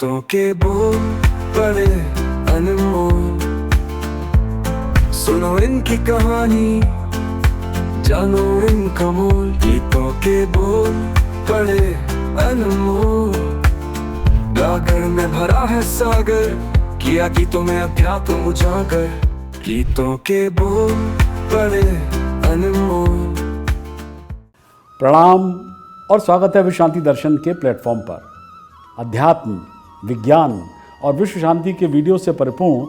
गीतों के बोल बड़े अनमोल, सुनो इनकी कहानी, जानो इनका मोल। गीतों के बोल बड़े अनमोल, गागर में भरा है सागर, किया गीतों में अध्यात्म उजागर। गीतों के बोल बड़े अनमोल। प्रणाम और स्वागत है विश्व शांति दर्शन के प्लेटफॉर्म पर। अध्यात्म, विज्ञान और विश्व शांति के वीडियो से परिपूर्ण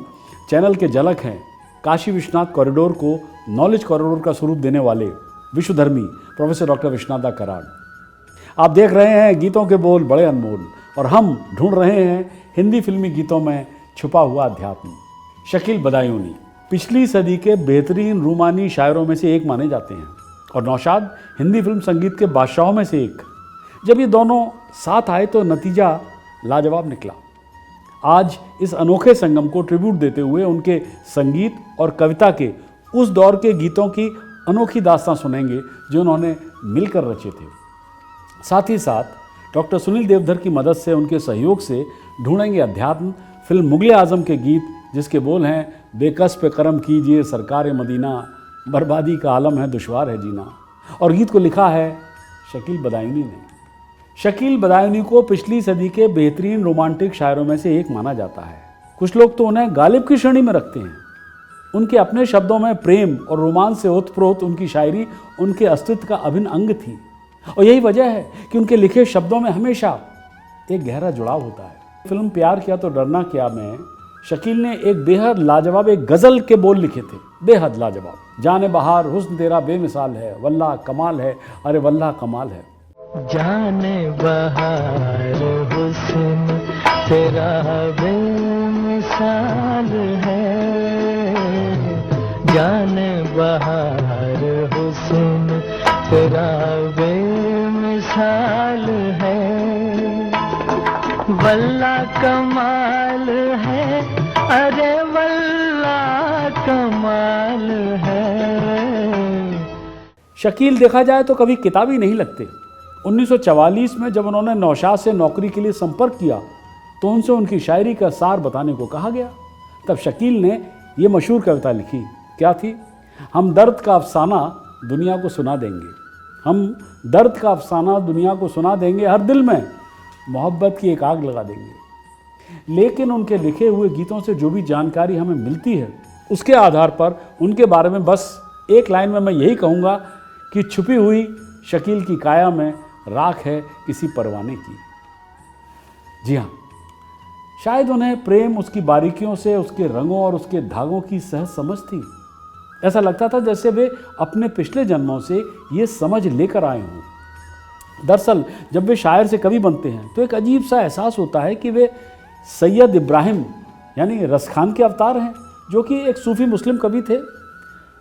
चैनल के झलक हैं काशी विश्वनाथ कॉरिडोर को नॉलेज कॉरिडोर का स्वरूप देने वाले विश्वधर्मी प्रोफेसर डॉक्टर विश्वनाथ कराड़। आप देख रहे हैं गीतों के बोल बड़े अनमोल और हम ढूंढ रहे हैं हिंदी फिल्मी गीतों में छुपा हुआ अध्यात्म। शकील बदायूनी पिछली सदी के बेहतरीन रूमानी शायरों में से एक माने जाते हैं और नौशाद हिंदी फिल्म संगीत के बादशाहों में से एक। जब ये दोनों साथ आए तो नतीजा लाजवाब निकला। आज इस अनोखे संगम को ट्रिब्यूट देते हुए उनके संगीत और कविता के उस दौर के गीतों की अनोखी दास्तां सुनेंगे जो उन्होंने मिलकर रचे थे। साथ ही साथ डॉक्टर सुनील देवधर की मदद से, उनके सहयोग से ढूंढेंगे अध्यात्म फिल्म मुगले आजम के गीत, जिसके बोल हैं बेकस पे करम कीजिए सरकार मदीना, बर्बादी का आलम है दुश्वार है जीना। और गीत को लिखा है शकील बदायूनी ने। शकील बदायूनी को पिछली सदी के बेहतरीन रोमांटिक शायरों में से एक माना जाता है। कुछ लोग तो उन्हें गालिब की श्रेणी में रखते हैं। उनके अपने शब्दों में प्रेम और रोमांस से ओतप्रोत उनकी शायरी उनके अस्तित्व का अभिन्न अंग थी और यही वजह है कि उनके लिखे शब्दों में हमेशा एक गहरा जुड़ाव होता है। फिल्म प्यार किया तो डरना क्या में शकील ने एक बेहद लाजवाब एक गज़ल के बोल लिखे थे, बेहद लाजवाब। जाने बहार हुस्न तेरा बेमिसाल है, वल्लाह कमाल है, अरे वल्लाह कमाल है। जाने बहार हुस्न तेरा बेमिसाल है, जाने बहार हुस्न तेरा बेमिसाल है, वल्लाह कमाल है, अरे वल्लाह कमाल है। शकील देखा जाए तो कभी किताबी नहीं लगते। 1944 में जब उन्होंने नौशाद से नौकरी के लिए संपर्क किया तो उनसे उनकी शायरी का सार बताने को कहा गया। तब शकील ने ये मशहूर कविता लिखी। क्या थी? हम दर्द का अफसाना दुनिया को सुना देंगे, हम दर्द का अफसाना दुनिया को सुना देंगे, हर दिल में मोहब्बत की एक आग लगा देंगे। लेकिन उनके लिखे हुए गीतों से जो भी जानकारी हमें मिलती है उसके आधार पर उनके बारे में बस एक लाइन में मैं यही कहूँगा कि छुपी हुई शकील की काया में राख है किसी परवाने की। जी हाँ, शायद उन्हें प्रेम, उसकी बारीकियों से, उसके रंगों और उसके धागों की सहज समझ थी। ऐसा लगता था जैसे वे अपने पिछले जन्मों से ये समझ लेकर आए हों। दरअसल जब वे शायर से कवि बनते हैं तो एक अजीब सा एहसास होता है कि वे सैयद इब्राहिम यानी रसखान के अवतार हैं, जो कि एक सूफी मुस्लिम कवि थे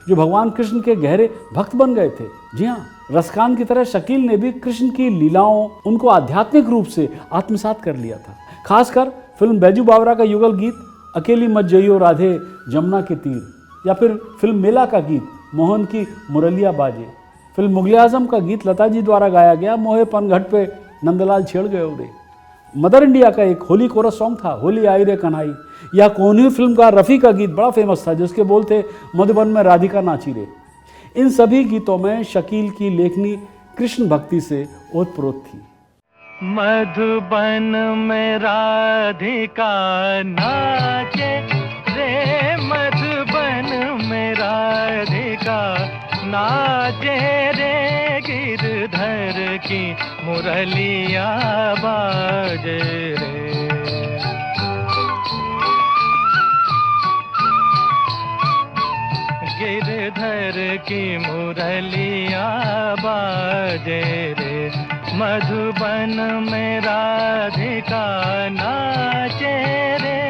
जो भगवान कृष्ण के गहरे भक्त बन गए थे। जी हाँ, रसखान की तरह शकील ने भी कृष्ण की लीलाओं, उनको आध्यात्मिक रूप से आत्मसात कर लिया था। खासकर फिल्म बैजू बावरा का युगल गीत अकेली मत जइयो राधे जमुना के तीर, या फिर फिल्म मेला का गीत मोहन की मुरलिया बाजे, फिल्म मुगले आजम का गीत लता जी द्वारा गाया गया मोहे पनघट पे नंदलाल छेड़ गए उड़े, मदर इंडिया का एक होली कोरस सॉन्ग था होली आई रे कन्हाई, या कोहनी फिल्म का रफ़ी का गीत बड़ा फेमस था जिसके बोल थे मधुबन में राधिका नाची रे। इन सभी गीतों में शकील की लेखनी कृष्ण भक्ति से ओतप्रोत थी। मधुबन में राधिका नाचे रे, मधुबन में राधिका नाचे रे, गिरधर की मुरलिया बाजे रे। गिरधर की मुरलिया बाजे रे, मधुबन में राधिका नाचे रे।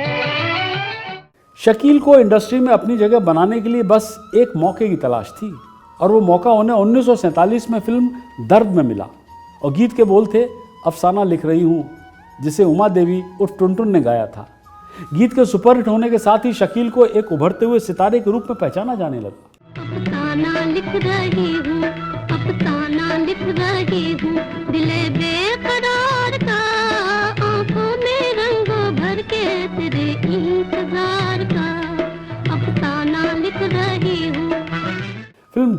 शकील को इंडस्ट्री में अपनी जगह बनाने के लिए बस एक मौके की तलाश थी और वो मौका उन्हें 1947 में फिल्म दर्द में मिला और गीत के बोल थे अफसाना लिख रही हूँ, जिसे उमा देवी उर्फ टुनटुन ने गाया था। गीत के सुपरहिट होने के साथ ही शकील को एक उभरते हुए सितारे के रूप में पहचाना जाने लगा। अफसाना लिख रही हूँ, अफसाना लिख रही हूँ, दिले बेकरार का आंखों में रंगों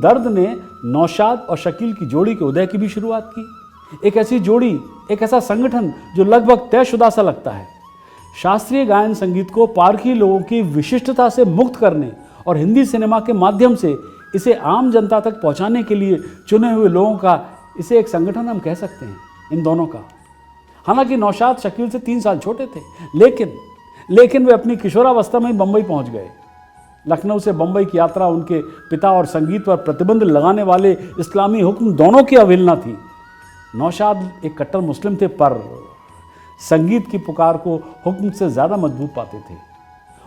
दर्द ने नौशाद और शकील की जोड़ी के उदय की भी शुरुआत की। एक ऐसी जोड़ी, एक ऐसा संगठन जो लगभग तयशुदा सा लगता है। शास्त्रीय गायन संगीत को पारखी लोगों की विशिष्टता से मुक्त करने और हिंदी सिनेमा के माध्यम से इसे आम जनता तक पहुंचाने के लिए चुने हुए लोगों का इसे एक संगठन हम कह सकते हैं, इन दोनों का। हालांकि नौशाद शकील से 3 साल छोटे थे, लेकिन वे अपनी किशोरावस्था में बंबई पहुंच गए। लखनऊ से बंबई की यात्रा उनके पिता और संगीत पर प्रतिबंध लगाने वाले इस्लामी हुक्म दोनों की अवहेलना थी। नौशाद एक कट्टर मुस्लिम थे, पर संगीत की पुकार को हुक्म से ज़्यादा मजबूत पाते थे।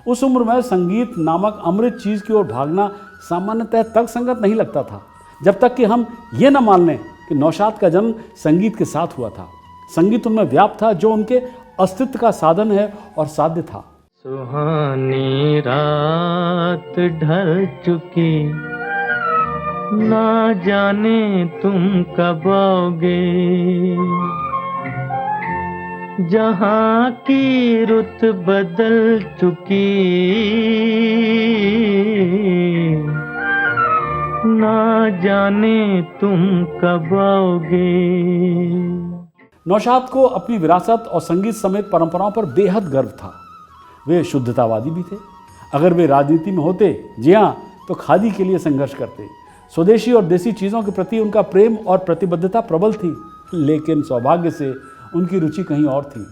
उस उम्र में संगीत नामक अमृत चीज़ की ओर भागना सामान्यतः तर्कसंगत नहीं लगता था, जब तक कि हम ये न मान लें कि नौशाद का जन्म संगीत के साथ हुआ था। संगीत उनमें व्याप्त था, जो उनके अस्तित्व का साधन है और साध्य था। सुहानी रात ढल चुकी, ना जाने तुम कब आओगे, जहाँ की रुत बदल चुकी, ना जाने तुम कब आओगे। नौशाद को अपनी विरासत और संगीत समेत परंपराओं पर बेहद गर्व था। वे शुद्धतावादी भी थे। अगर वे राजनीति में होते, जी हाँ, तो खादी के लिए संघर्ष करते। स्वदेशी और देसी चीज़ों के प्रति उनका प्रेम और प्रतिबद्धता प्रबल थी, लेकिन सौभाग्य से उनकी रुचि कहीं और थी,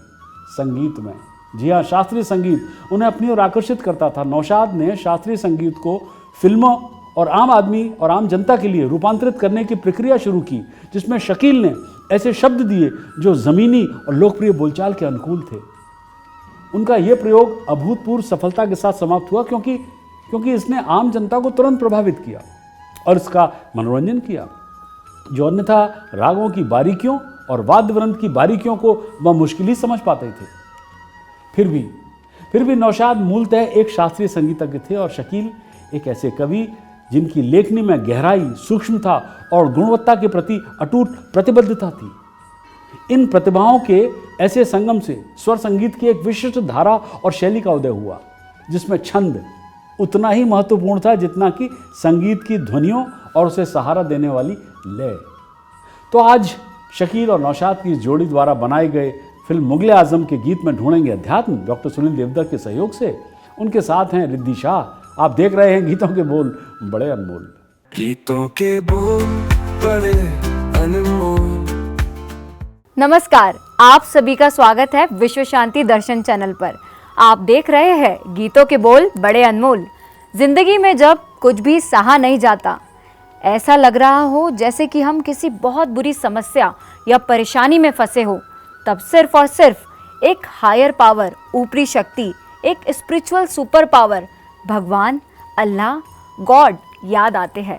संगीत में। जी हाँ, शास्त्रीय संगीत उन्हें अपनी ओर आकर्षित करता था। नौशाद ने शास्त्रीय संगीत को फिल्मों और आम आदमी और आम जनता के लिए रूपांतरित करने की प्रक्रिया शुरू की, जिसमें शकील ने ऐसे शब्द दिए जो ज़मीनी और लोकप्रिय बोलचाल के अनुकूल थे। उनका यह प्रयोग अभूतपूर्व सफलता के साथ समाप्त हुआ, क्योंकि इसने आम जनता को तुरंत प्रभावित किया और इसका मनोरंजन किया, जो अन्यथा रागों की बारीकियों और वाद्य वृंद की बारीकियों को वह मुश्किल ही समझ पाते थे। फिर भी नौशाद मूलतः एक शास्त्रीय संगीतज्ञ थे और शकील एक ऐसे कवि जिनकी लेखनी में गहराई, सूक्ष्मता और गुणवत्ता के प्रति अटूट प्रतिबद्धता थी। इन प्रतिभाओं के ऐसे संगम से स्वर संगीत की एक विशिष्ट धारा और शैली का उदय हुआ, जिसमें छंद उतना ही महत्वपूर्ण था जितना कि संगीत की ध्वनियों और उसे सहारा देने वाली लय। तो आज शकील और नौशाद की इस जोड़ी द्वारा बनाए गए फिल्म मुगले आजम के गीत में ढूंढेंगे अध्यात्म, डॉक्टर सुनील देवधर के सहयोग से। उनके साथ हैं रिद्धि शाह। आप देख रहे हैं गीतों के बोल बड़े अनमोल। गीतों के बोल बड़े अनमोल। नमस्कार, आप सभी का स्वागत है विश्व शांति दर्शन चैनल पर। आप देख रहे हैं गीतों के बोल बड़े अनमोल। जिंदगी में जब कुछ भी सहा नहीं जाता, ऐसा लग रहा हो जैसे कि हम किसी बहुत बुरी समस्या या परेशानी में फंसे हो, तब सिर्फ और सिर्फ एक हायर पावर, ऊपरी शक्ति, एक स्पिरिचुअल सुपर पावर, भगवान, अल्लाह, गॉड याद आते हैं।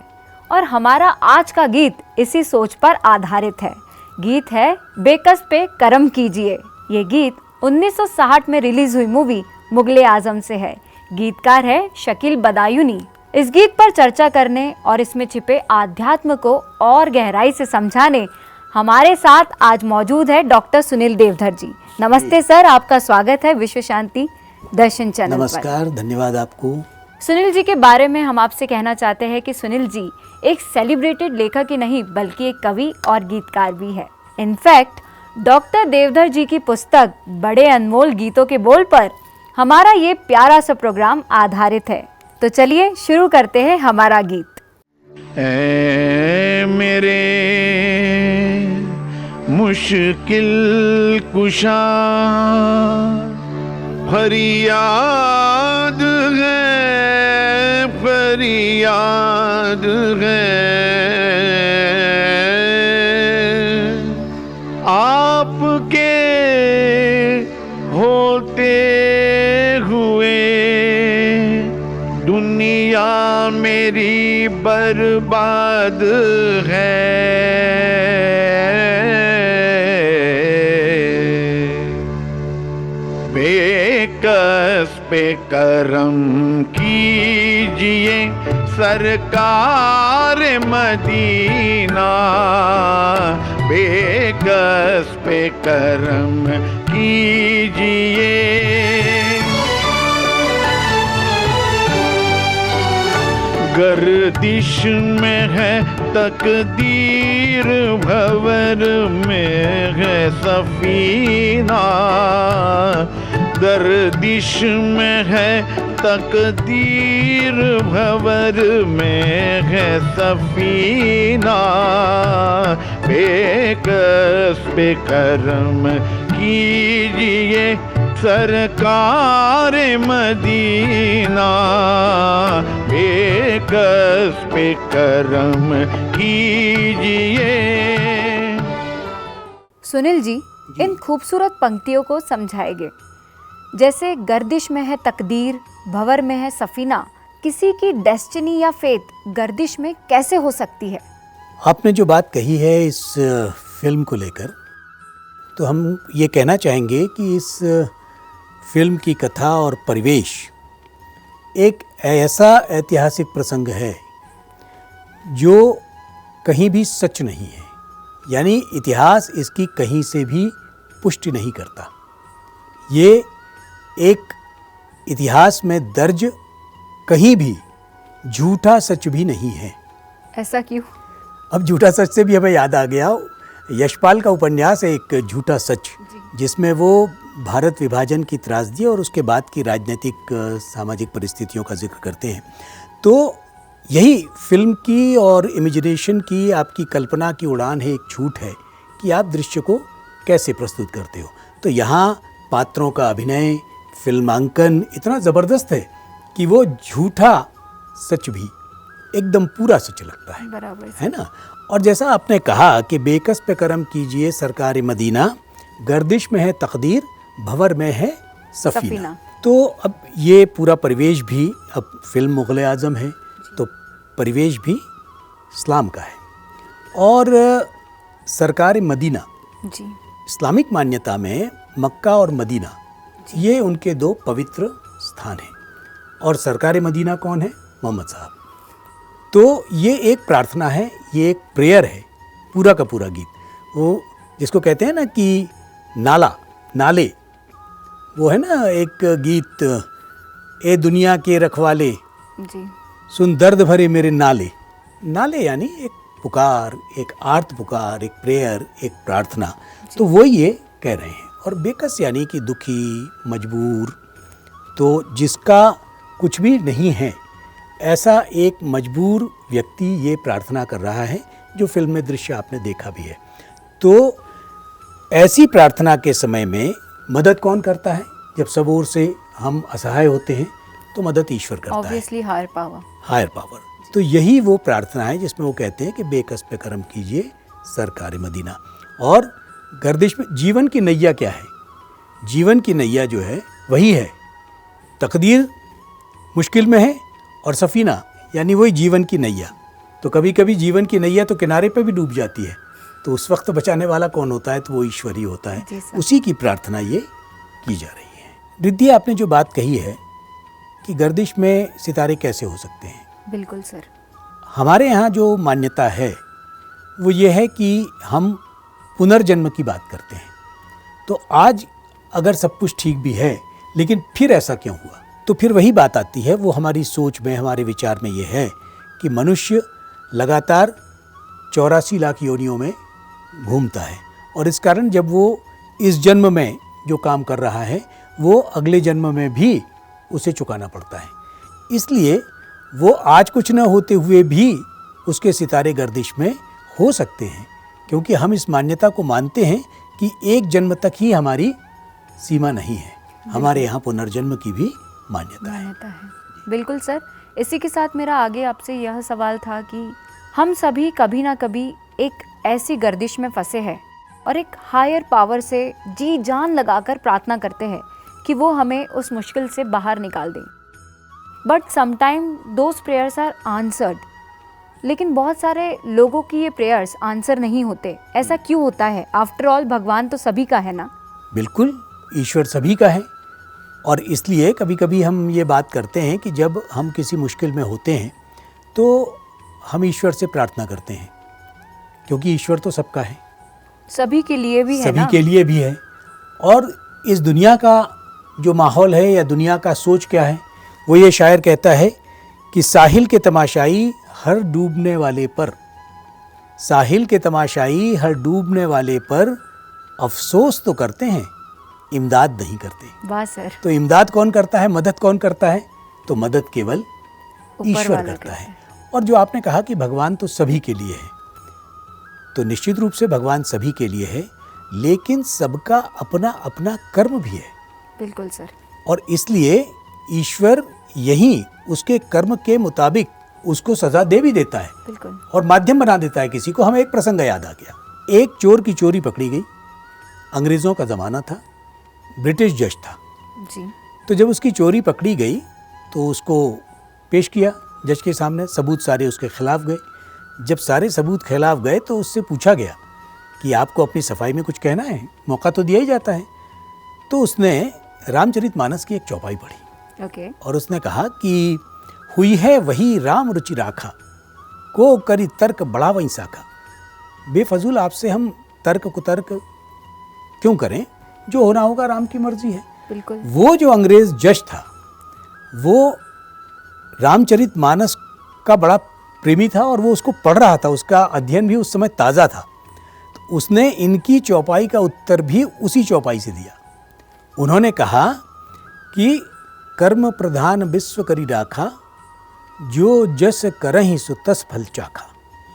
और हमारा आज का गीत इसी सोच पर आधारित है। गीत है बेकस पे करम कीजिए। ये गीत 1960 में रिलीज हुई मूवी मुगले आजम से है। गीतकार है शकील बदायूनी। इस गीत पर चर्चा करने और इसमें छिपे आध्यात्म को और गहराई से समझाने हमारे साथ आज मौजूद है डॉक्टर सुनील देवधर जी। नमस्ते सर, आपका स्वागत है विश्व शांति दर्शन चैनल पर। नमस्कार, धन्यवाद आपको। सुनील जी के बारे में हम आपसे कहना चाहते हैं कि सुनील जी एक सेलिब्रेटेड लेखक ही नहीं बल्कि एक कवि और गीतकार भी है। इनफैक्ट डॉक्टर देवधर जी की पुस्तक बड़े अनमोल गीतों के बोल पर हमारा ये प्यारा सा प्रोग्राम आधारित है। तो चलिए शुरू करते हैं हमारा गीत। ऐ मेरे मुश्किल कुशा, फरियाद है, फरियाद है, आपके होते हुए दुनिया मेरी बर्बाद है। बेकस पे करम कीजिए सरकार मदीना, बेकस पे करम कीजिए। गर्दिश में है तकदीर, भंवर में है सफीना। गर्दिश में है तकदीर, भंवर में है सफीना। बेकस बेकरम कीजिए सरकार मदीना, बेकस बेकरम कीजिए। सुनील जी, इन खूबसूरत पंक्तियों को समझाएंगे। जैसे गर्दिश में है तकदीर, भंवर में है सफीना, किसी की डेस्टिनी या फेथ गर्दिश में कैसे हो सकती है? आपने जो बात कही है इस फिल्म को लेकर, तो हम ये कहना चाहेंगे कि इस फिल्म की कथा और परिवेश एक ऐसा ऐतिहासिक प्रसंग है जो कहीं भी सच नहीं है, यानी इतिहास इसकी कहीं से भी पुष्टि नहीं करता। ये एक इतिहास में दर्ज कहीं भी झूठा सच भी नहीं है। ऐसा क्यों? अब झूठा सच से भी हमें याद आ गया, यशपाल का उपन्यास है एक झूठा सच, जिसमें वो भारत विभाजन की त्रासदी और उसके बाद की राजनीतिक सामाजिक परिस्थितियों का जिक्र करते हैं। तो यही फिल्म की और इमेजिनेशन की, आपकी कल्पना की उड़ान है, एक झूठ है कि आप दृश्य को कैसे प्रस्तुत करते हो। तो यहाँ पात्रों का अभिनय, फिल्मांकन इतना ज़बरदस्त है कि वो झूठा सच भी एकदम पूरा सच लगता है, बराबर है ना। और जैसा आपने कहा कि बेकस पे करम कीजिए सरकार मदीना, गर्दिश में है तकदीर, भंवर में है सफीना। तो अब ये पूरा परिवेश भी, अब फिल्म मुग़ल आज़म है तो परिवेश भी इस्लाम का है। और सरकार मदीना जी, इस्लामिक मान्यता में मक्का और मदीना ये उनके दो पवित्र स्थान हैं। और सरकार मदीना कौन है? मोहम्मद साहब। तो ये एक प्रार्थना है, ये एक प्रेयर है, पूरा का पूरा गीत। वो जिसको कहते हैं ना कि नाला, नाले, वो है ना एक गीत, ए दुनिया के रखवाले जी, सुन दर्द भरे मेरे नाले। नाले यानी एक पुकार, एक आर्त पुकार, एक प्रेयर, एक प्रार्थना। तो वो ये कह रहे हैं। और बेकस यानी कि दुखी, मजबूर, तो जिसका कुछ भी नहीं है, ऐसा एक मजबूर व्यक्ति ये प्रार्थना कर रहा है, जो फिल्म में दृश्य आपने देखा भी है। तो ऐसी प्रार्थना के समय में मदद कौन करता है? जब सब ओर से हम असहाय होते हैं तो मदद ईश्वर करता है, obviously higher power. Higher power. तो यही वो प्रार्थना है जिसमें वो कहते हैं कि बेकस पे करम कीजिए सरकार मदीना। और गर्दिश में जीवन की नैया क्या है? जीवन की नैया जो है वही है, तकदीर मुश्किल में है और सफीना यानी वही जीवन की नैया। तो कभी कभी जीवन की नैया तो किनारे पे भी डूब जाती है, तो उस वक्त बचाने वाला कौन होता है? तो वो ईश्वर ही होता है। उसी की प्रार्थना ये की जा रही है। रिद्धि, आपने जो बात कही है कि गर्दिश में सितारे कैसे हो सकते हैं, बिल्कुल सर। हमारे यहाँ जो मान्यता है वो ये है कि हम पुनर्जन्म की बात करते हैं। तो आज अगर सब कुछ ठीक भी है, लेकिन फिर ऐसा क्यों हुआ? तो फिर वही बात आती है, वो हमारी सोच में, हमारे विचार में ये है कि मनुष्य लगातार 84 लाख योनियों में घूमता है, और इस कारण जब वो इस जन्म में जो काम कर रहा है वो अगले जन्म में भी उसे चुकाना पड़ता है। इसलिए वो आज कुछ न होते हुए भी उसके सितारे गर्दिश में हो सकते हैं, क्योंकि हम इस मान्यता को मानते हैं कि एक जन्म तक ही हमारी सीमा नहीं है, हमारे यहाँ पुनर्जन्म की भी मान्यता है। बिल्कुल सर। इसी के साथ मेरा आगे आपसे यह सवाल था कि हम सभी कभी ना कभी एक ऐसी गर्दिश में फंसे हैं और एक हायर पावर से जी जान लगाकर प्रार्थना करते हैं कि वो हमें उस मुश्किल से बाहर निकाल दें। But sometime those prayers are answered, लेकिन बहुत सारे लोगों की ये प्रेयर्स आंसर नहीं होते। ऐसा क्यों होता है? आफ्टर ऑल भगवान तो सभी का है ना। बिल्कुल, ईश्वर सभी का है। और इसलिए कभी कभी हम ये बात करते हैं कि जब हम किसी मुश्किल में होते हैं तो हम ईश्वर से प्रार्थना करते हैं, क्योंकि ईश्वर तो सबका है, सभी के लिए भी है सभी ना? के लिए भी है। और इस दुनिया का जो माहौल है या दुनिया का सोच क्या है, वो ये शायर कहता है कि साहिल के तमाशाई हर डूबने वाले पर, साहिल के तमाशाई हर डूबने वाले पर अफसोस तो करते हैं, इमदाद नहीं करते। वाह सर। तो इमदाद कौन करता है, मदद कौन करता है? तो मदद केवल ईश्वर वाला करता है। और जो आपने कहा कि भगवान तो सभी के लिए है, तो निश्चित रूप से भगवान सभी के लिए है, लेकिन सबका अपना अपना कर्म भी है। बिल्कुल सर। और इसलिए ईश्वर यही उसके कर्म के मुताबिक उसको सजा दे भी देता है बिल्कुल। और माध्यम बना देता है किसी को। हमें एक प्रसंग याद आ गया। एक चोर की चोरी पकड़ी गई, अंग्रेज़ों का ज़माना था, ब्रिटिश जज था। जी। तो जब उसकी चोरी पकड़ी गई तो उसको पेश किया जज के सामने, सबूत सारे उसके खिलाफ गए। जब सारे सबूत खिलाफ गए तो उससे पूछा गया कि आपको अपनी सफाई में कुछ कहना है, मौका तो दिया ही जाता है। तो उसने रामचरितमानस की एक चौपाई पढ़ी ओके। और उसने कहा कि हुई है वही राम रुचि राखा, को करी तर्क बड़ा वहीं साखा। बेफजूल आपसे हम तर्क कुतर्क क्यों करें, जो होना होगा राम की मर्जी है। बिल्कुल। वो जो अंग्रेज जज था वो रामचरितमानस का बड़ा प्रेमी था और वो उसको पढ़ रहा था, उसका अध्ययन भी उस समय ताज़ा था। तो उसने इनकी चौपाई का उत्तर भी उसी चौपाई से दिया। उन्होंने कहा कि कर्म प्रधान विश्व करी राखा, जो जस करहि सो तस फल चाखा।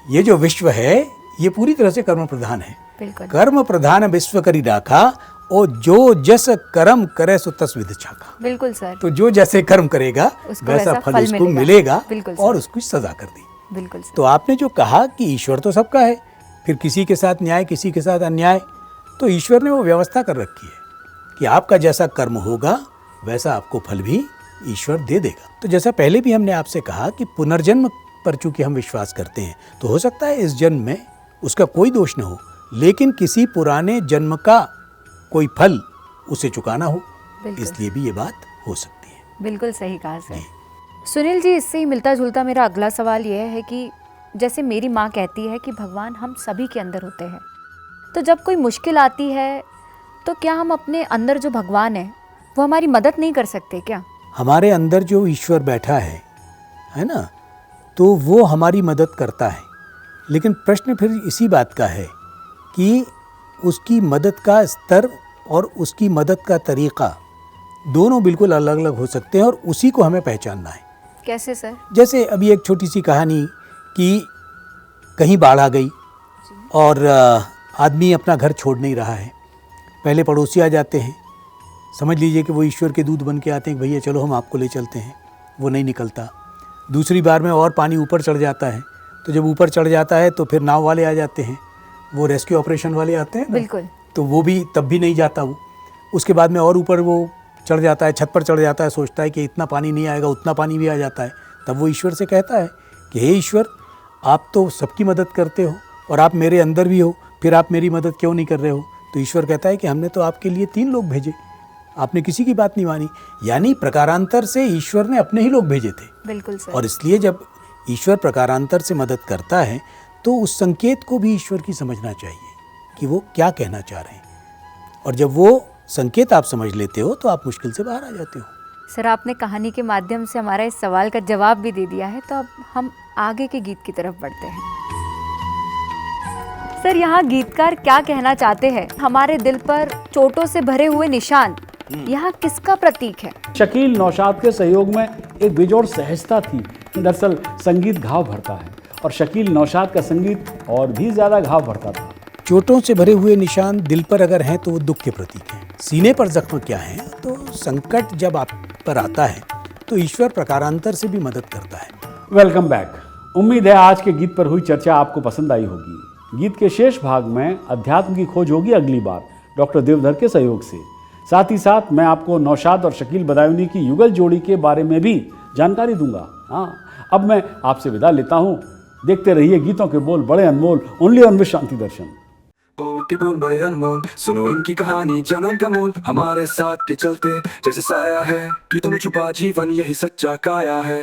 ये जो विश्व है ये पूरी तरह से कर्म प्रधान है। बिल्कुल। कर्म प्रधान विश्व करी राखा, और जो जस कर्म करे सो तस विधि चाखा। बिल्कुल सर। तो जो जैसे कर्म करेगा उसको वैसा वैसा फल फल उसको मिलेगा। मिलेगा बिल्कुल और सर। उसको सजा कर दी। बिल्कुल सर। तो आपने जो कहा कि ईश्वर तो सबका है, फिर किसी के साथ न्याय किसी के साथ अन्याय, तो ईश्वर ने वो व्यवस्था कर रखी है कि आपका जैसा कर्म होगा वैसा आपको फल भी ईश्वर दे देगा। तो जैसा पहले भी हमने आपसे कहा कि पुनर्जन्म पर चूंकि हम विश्वास करते हैं, तो हो सकता है इस जन्म में उसका कोई दोष न हो, लेकिन किसी पुराने जन्म का कोई फल उसे चुकाना हो, बिल्कुल। इसलिए भी ये बात हो सकती है। बिल्कुल सही कहा सर। सुनील जी, इससे ही मिलता जुलता मेरा अगला सवाल यह है कि जैसे मेरी माँ कहती है कि भगवान हम सभी के अंदर होते हैं, तो जब कोई मुश्किल आती है तो क्या हम अपने अंदर जो भगवान है वो हमारी मदद नहीं कर सकते क्या? हमारे अंदर जो ईश्वर बैठा है ना, तो वो हमारी मदद करता है, लेकिन प्रश्न फिर इसी बात का है कि उसकी मदद का स्तर और उसकी मदद का तरीक़ा दोनों बिल्कुल अलग अलग हो सकते हैं और उसी को हमें पहचानना है। कैसे सर? जैसे अभी एक छोटी सी कहानी कि कहीं बाढ़ आ गई और आदमी अपना घर छोड़ नहीं रहा है। पहले पड़ोसी आ जाते हैं, समझ लीजिए कि वो ईश्वर के दूत बन के आते हैं कि भैया चलो हम आपको ले चलते हैं, वो नहीं निकलता। दूसरी बार में और पानी ऊपर चढ़ जाता है, तो जब ऊपर चढ़ जाता है तो फिर नाव वाले आ जाते हैं, वो रेस्क्यू ऑपरेशन वाले आते हैं ना, बिल्कुल। तो वो भी तब भी नहीं जाता वो। उसके बाद में और ऊपर वो चढ़ जाता है, छत पर चढ़ जाता है, सोचता है कि इतना पानी नहीं आएगा, उतना पानी भी आ जाता है। तब वो ईश्वर से कहता है कि हे ईश्वर, आप तो सबकी मदद करते हो और आप मेरे अंदर भी हो, फिर आप मेरी मदद क्यों नहीं कर रहे हो? तो ईश्वर कहता है कि हमने तो आपके लिए 3 लोग भेजे, आपने किसी की बात नहीं मानी। यानी प्रकारांतर से ईश्वर ने अपने ही लोग भेजे थे। बिल्कुल सर। और इसलिए जब ईश्वर प्रकारांतर से मदद करता है तो उस संकेत को भी ईश्वर की समझना चाहिए कि वो क्या कहना चाह रहे हैं, और जब वो संकेत आप समझ लेते हो तो आप मुश्किल से बाहर आ जाते हो। सर, आपने कहानी के माध्यम से हमारा इस सवाल का जवाब भी दे दिया है, तो अब हम आगे के गीत की तरफ बढ़ते हैं। सर, यहाँ गीतकार क्या कहना चाहते हैं? हमारे दिल पर चोटों से भरे हुए निशान यहाँ किसका प्रतीक है? शकील नौशाद के सहयोग में एक बेजोड़ सहजता थी। दरअसल संगीत घाव भरता है और शकील नौशाद का संगीत और भी ज्यादा घाव भरता था। चोटों से भरे हुए निशान दिल पर अगर हैं तो वो दुख के प्रतीक हैं। सीने पर जख्म क्या है? तो संकट जब आप पर आता है तो ईश्वर प्रकारांतर से भी मदद करता है। Welcome back. उम्मीद है आज के गीत पर हुई चर्चा आपको पसंद आई होगी। गीत के शेष भाग में अध्यात्म की खोज होगी अगली बार डॉक्टर देवधर के सहयोग से। साथ ही साथ मैं आपको नौशाद और शकील बदायूनी की युगल जोड़ी के बारे में भी जानकारी दूंगा। हाँ, अब मैं आपसे विदा लेता हूँ। देखते रहिए गीतों के बोल बड़े अनमोल, ओनली ऑन विश्व शांति दर्शन। बोल बड़े अनमोल, सुनो इनकी कहानी जनन का मोल। हमारे साथ के चलते जैसे साया है, गीतों में छुपा जीवन यही सच्चा काया है।